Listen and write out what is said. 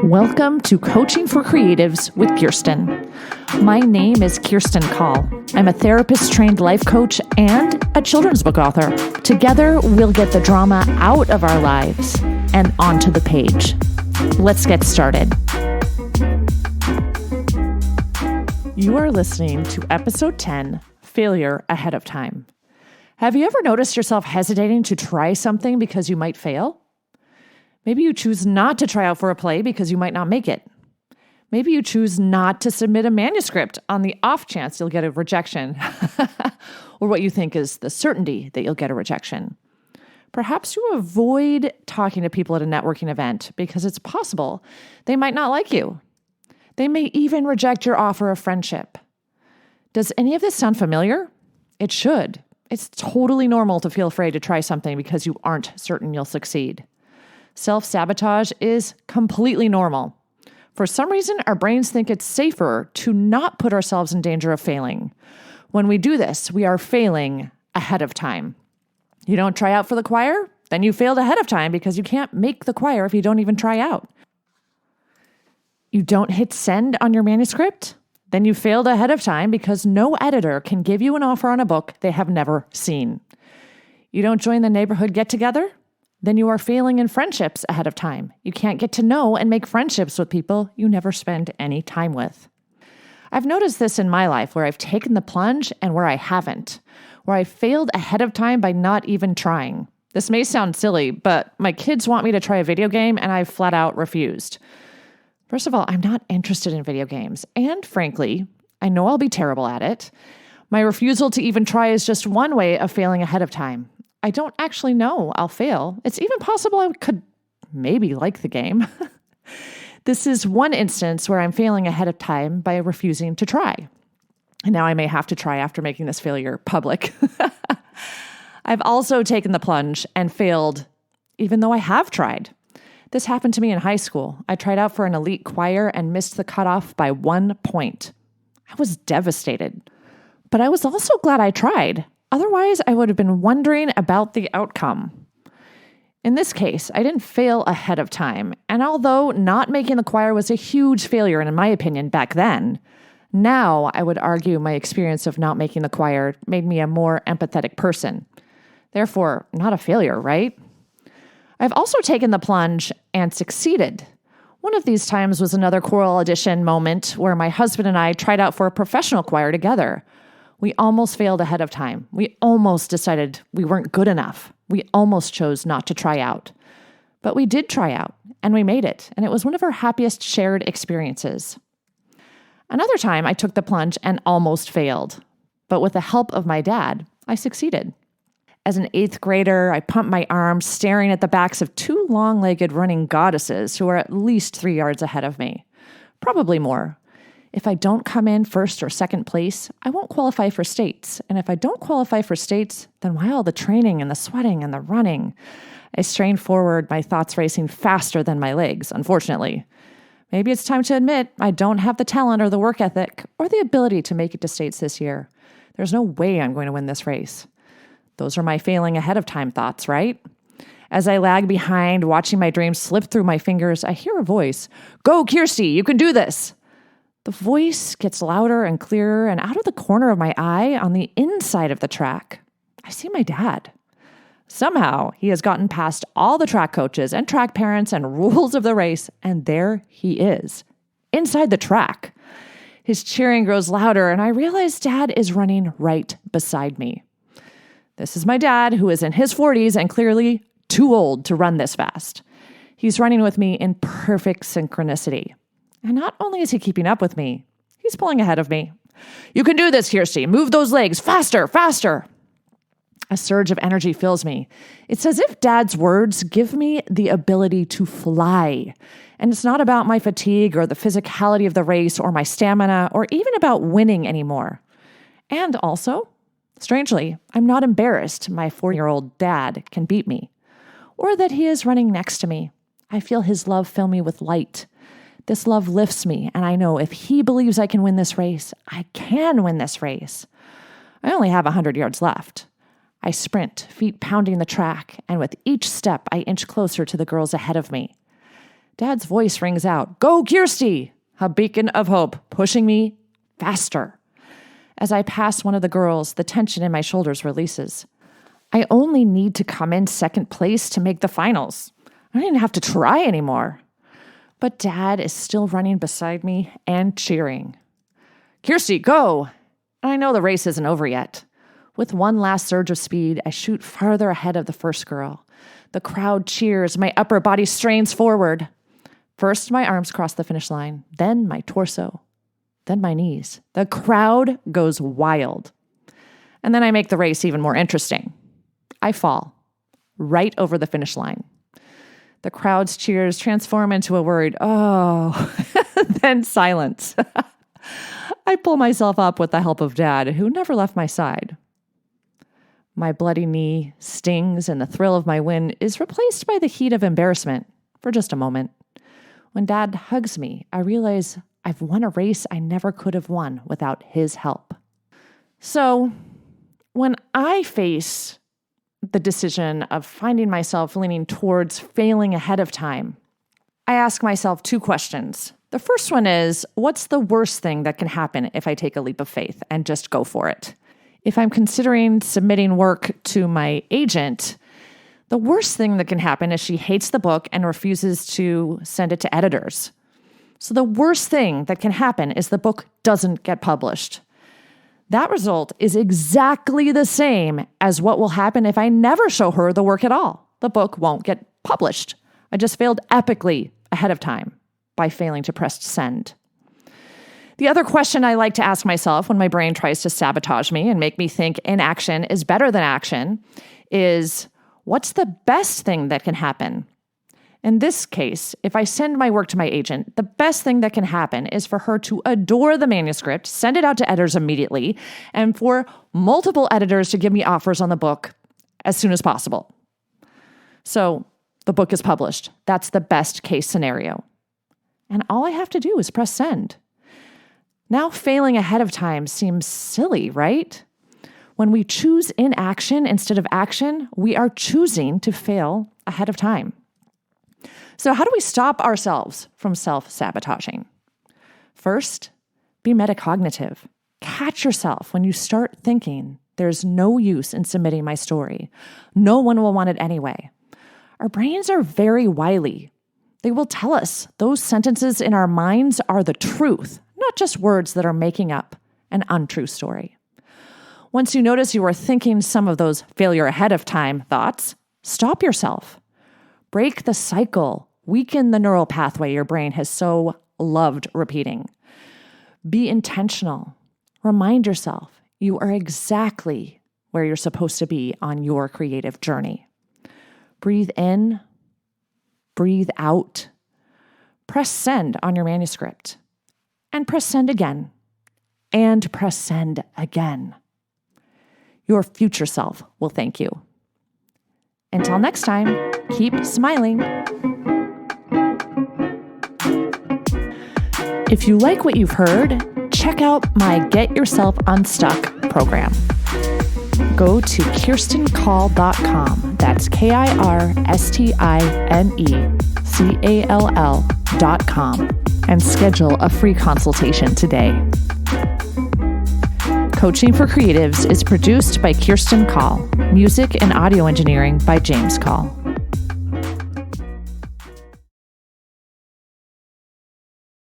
Welcome to Coaching for Creatives with Kirstine. My name is Kirstine Call. I'm a therapist-trained life coach and a children's book author. Together, we'll get the drama out of our lives and onto the page. Let's get started. You are listening to Episode 10, Failure Ahead of Time. Have you ever noticed yourself hesitating to try something because you might fail? Maybe you choose not to try out for a play because you might not make it. Maybe you choose not to submit a manuscript on the off chance you'll get a rejection, or what you think is the certainty that you'll get a rejection. Perhaps you avoid talking to people at a networking event because it's possible they might not like you. They may even reject your offer of friendship. Does any of this sound familiar? It should. It's totally normal to feel afraid to try something because you aren't certain you'll succeed. Self-sabotage is completely normal. For some reason, our brains think it's safer to not put ourselves in danger of failing. When we do this, we are failing ahead of time. You don't try out for the choir? Then you failed ahead of time because you can't make the choir if you don't even try out. You don't hit send on your manuscript? Then you failed ahead of time because no editor can give you an offer on a book they have never seen. You don't join the neighborhood get-together? Then you are failing in friendships ahead of time. You can't get to know and make friendships with people you never spend any time with. I've noticed this in my life where I've taken the plunge and where I haven't, where I failed ahead of time by not even trying. This may sound silly, but my kids want me to try a video game and I flat out refused. First of all, I'm not interested in video games. And frankly, I know I'll be terrible at it. My refusal to even try is just one way of failing ahead of time. I don't actually know I'll fail. It's even possible I could maybe like the game. This is one instance where I'm failing ahead of time by refusing to try. And now I may have to try after making this failure public. I've also taken the plunge and failed even though I have tried. This happened to me in high school. I tried out for an elite choir and missed the cutoff by 1 point. I was devastated. But I was also glad I tried. Otherwise, I would have been wondering about the outcome. In this case, I didn't fail ahead of time, and although not making the choir was a huge failure, in my opinion, back then, now I would argue my experience of not making the choir made me a more empathetic person. Therefore, not a failure, right? I've also taken the plunge and succeeded. One of these times was another choral audition moment where my husband and I tried out for a professional choir together. We almost failed ahead of time. We almost decided we weren't good enough. We almost chose not to try out. But we did try out, and we made it, and it was one of our happiest shared experiences. Another time, I took the plunge and almost failed. But with the help of my dad, I succeeded. As an 8th grader, I pumped my arms, staring at the backs of 2 long-legged running goddesses who were at least 3 yards ahead of me. Probably more. If I don't come in first or second place, I won't qualify for states. And if I don't qualify for states, then why all the training and the sweating and the running? I strained forward, my thoughts racing faster than my legs, unfortunately. Maybe it's time to admit I don't have the talent or the work ethic or the ability to make it to states this year. There's no way I'm going to win this race. Those are my failing ahead of time thoughts, right? As I lag behind, watching my dreams slip through my fingers, I hear a voice. Go, Kirsty, you can do this. The voice gets louder and clearer, and out of the corner of my eye, on the inside of the track, I see my dad. Somehow, he has gotten past all the track coaches and track parents and rules of the race, and there he is, inside the track. His cheering grows louder, and I realize Dad is running right beside me. This is my dad, who is in his 40s and clearly too old to run this fast. He's running with me in perfect synchronicity. And not only is he keeping up with me, he's pulling ahead of me. You can do this, Kirsty. Move those legs. Faster, faster. A surge of energy fills me. It's as if Dad's words give me the ability to fly. And it's not about my fatigue or the physicality of the race or my stamina or even about winning anymore. And also, strangely, I'm not embarrassed my 4-year-old dad can beat me or that he is running next to me. I feel his love fill me with light. This love lifts me, and I know if he believes I can win this race, I can win this race. I only have 100 yards left. I sprint, feet pounding the track, and with each step, I inch closer to the girls ahead of me. Dad's voice rings out, "Go, Kirsty!" A beacon of hope, pushing me faster. As I pass one of the girls, the tension in my shoulders releases. I only need to come in second place to make the finals. I don't even have to try anymore. But Dad is still running beside me and cheering. "Kirsty, go!" I know the race isn't over yet. With one last surge of speed, I shoot farther ahead of the first girl. The crowd cheers, my upper body strains forward. First, my arms cross the finish line, then my torso, then my knees. The crowd goes wild. And then I make the race even more interesting. I fall right over the finish line. The crowd's cheers transform into a worried, "Oh," then silence. I pull myself up with the help of Dad, who never left my side. My bloody knee stings, and the thrill of my win is replaced by the heat of embarrassment for just a moment. When Dad hugs me, I realize I've won a race I never could have won without his help. So, when I face the decision of finding myself leaning towards failing ahead of time, I ask myself two questions. The first one is, what's the worst thing that can happen if I take a leap of faith and just go for it? If I'm considering submitting work to my agent, the worst thing that can happen is she hates the book and refuses to send it to editors. So the worst thing that can happen is the book doesn't get published. That result is exactly the same as what will happen if I never show her the work at all. The book won't get published. I just failed epically ahead of time by failing to press send. The other question I like to ask myself when my brain tries to sabotage me and make me think inaction is better than action is, what's the best thing that can happen? In this case, if I send my work to my agent, the best thing that can happen is for her to adore the manuscript, send it out to editors immediately, and for multiple editors to give me offers on the book as soon as possible. So the book is published. That's the best case scenario. And all I have to do is press send. Now failing ahead of time seems silly, right? When we choose inaction instead of action, we are choosing to fail ahead of time. So how do we stop ourselves from self-sabotaging? First, be metacognitive. Catch yourself when you start thinking, there's no use in submitting my story. No one will want it anyway. Our brains are very wily. They will tell us those sentences in our minds are the truth, not just words that are making up an untrue story. Once you notice you are thinking some of those failure ahead of time thoughts, stop yourself. Break the cycle. Weaken the neural pathway your brain has so loved repeating. Be intentional. Remind yourself you are exactly where you're supposed to be on your creative journey. Breathe in, breathe out. Press send on your manuscript. And press send again. And press send again. Your future self will thank you. Until next time, keep smiling. If you like what you've heard, check out my Get Yourself Unstuck program. Go to KirstineCall.com. That's KirstineCall.com and schedule a free consultation today. Coaching for Creatives is produced by Kirstine Call. Music and audio engineering by James Call.